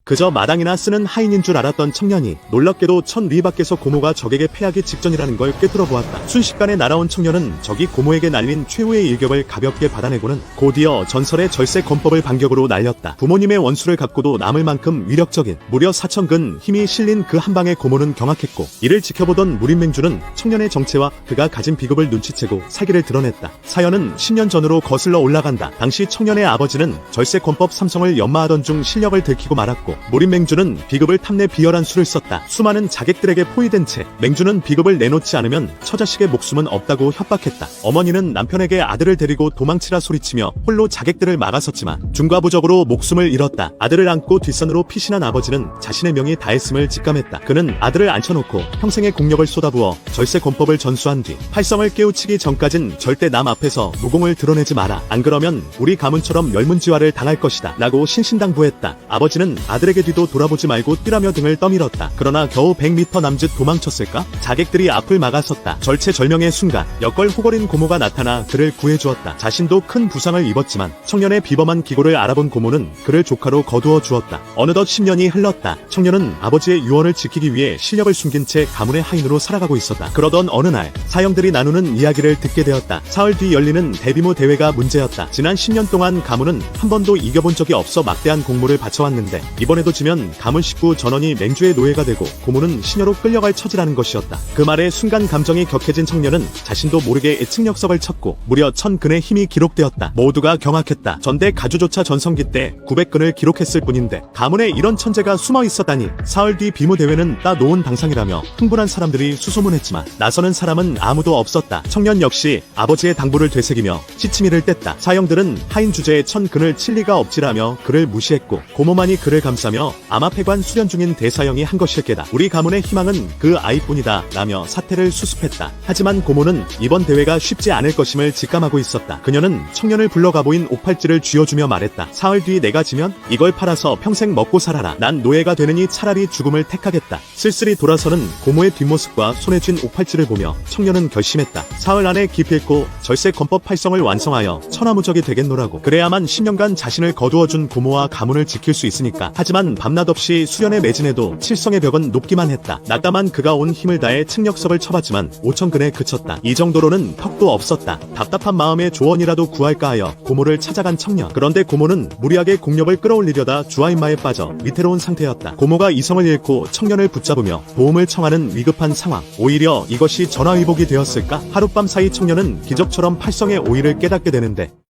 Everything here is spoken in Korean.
그저 마당이나 쓰는 하인인 줄 알았던 청년이 놀랍게도 천 리 밖에서 고모가 적에게 패하기 직전이라는 걸 꿰뚫어 보았다. 순식간에 날아온 청년은 적이 고모에게 날린 최후의 일격을 가볍게 받아내고는 곧이어 전설의 절세 권법을 반격으로 날렸다. 부모님의 원수를 갚고도 남을 만큼 위력적인 무려 4,000근 힘이 실린 그 한 방에 고모는 경악했고, 이를 지켜보던 무림맹주는 청년의 정체와 그가 가진 비급을 눈치채고 사기를 드러냈다. 사연은 10년 전으로 거슬러 올라간다. 당시 청년의 아버지는 절세 권법 삼성을 연마하던 중 실력을 들키고 말았고, 무림맹주는 비급을 탐내 비열한 수를 썼다. 수많은 자객들에게 포위된 채 맹주는 비급을 내놓지 않으면 처자식의 목숨은 없다고 협박했다. 어머니는 남편에게 아들을 데리고 도망치라 소리치며 홀로 자객들을 막아섰지만 중과부적으로 목숨을 잃었다. 아들을 안고 뒷산으로 피신한 아버지는 자신의 명이 다했음을 직감했다. 그는 아들을 앉혀놓고 평생의 공력을 쏟아부어 절세 권법을 전수한 뒤 팔성을 깨우치기 전까진 절대 남 앞에서 무공을 드러내지 마라. 안 그러면 우리 가문처럼 멸문지화를 당할 것이다 라고 신신당부했다. 아버지는 아들에게 뒤도 돌아보지 말고 뛰라며 등을 떠밀었다. 그러나 겨우 100m 남짓 도망쳤을까? 자객들이 앞을 막아섰다. 절체절명의 순간 역걸 호걸인 고모가 나타나 그를 구해주었다. 자신도 큰 부상을 입었지만 청년의 비범한 기고를 알아본 고모는 그를 조카로 거두어 주었다. 어느덧 10년이 흘렀다. 청년은 아버지의 유언을 지키기 위해 실력을 숨긴 채 가문의 하인으로 살아가고 있었다. 그러던 어느 날 사형들이 나누는 이야기를 듣게 되었다. 사흘 뒤 열리는 대비무 대회가 문제였다. 지난 10년 동안 가문은 한 번도 이겨본 적이 없어 막대한 공모를 바쳐왔는데 이번에도 지면 가문 식구 전원이 맹주의 노예가 되고 고모는 시녀로 끌려갈 처지라는 것이었다. 그 말에 순간 감정이 격해진 청년은 자신도 모르게 예측력석을 쳤고 무려 1,000근의 힘이 기록되었다. 모두가 경악했다. 전대 가주조차 전성기 때 900근을 기록했을 뿐인데 가문에 이런 천재가 숨어 있었다니. 사흘 뒤 비무 대회는 따놓은 당상이라며 흥분한 사람들이 수소문했지만 나서는 사람은 아무도 없었다. 청년 역시 아버지의 당부를 되새기며 시치미를 뗐다. 사형들은 하인 주제에 1,000근을 칠 리가 없지라며 그를 무시했고 고모만이 그를 감싸며 아마 폐관 수련 중인 대사형이 한 것일 게다. 우리 가문의 희망은 그 아이뿐이다 라며 사태를 수습했다. 하지만 고모는 이번 대회가 쉽지 않을 것임을 직감하고 있었다. 그녀는 청년을 불러가 보인 옥팔찌를 쥐어주며 말했다. 사흘 뒤 내가 지면 이걸 팔아서 평생 먹고 살아라. 난 노예가 되느니 차라리 죽음을 택하겠다. 쓸쓸히 돌아서는 고모의 뒷모습과 손에 쥔 옥팔찌를 보며 청년은 결심했다. 사흘 안에 기필코 절세 권법 팔성을 완성하여 천하무적이 되겠노라고. 그래야만 10년간 자신을 거두어준 고모와 가문을 지킬 수 있으니까. 하지만 밤낮 없이 수련에 매진해도 칠성의 벽은 높기만 했다. 낮담한 그가 온 힘을 다해 측력석을 쳐봤지만 5,000근에 그쳤다. 이 정도로는 턱도 없었다. 답답한 마음에 조언이라도 구할까 하여 고모를 찾아간 청년. 그런데 고모는 무리하게 공력을 끌어올리려다 주화인마에 빠져 위태로운 상태였다. 고모가 이성을 잃고 청년을 붙잡으며 도움을 청하는 위급한 상황. 오히려 이것이 전화위복이 되었을까? 하룻밤 사이 청년은 기적처럼 팔성의 오의를 깨닫게 되는데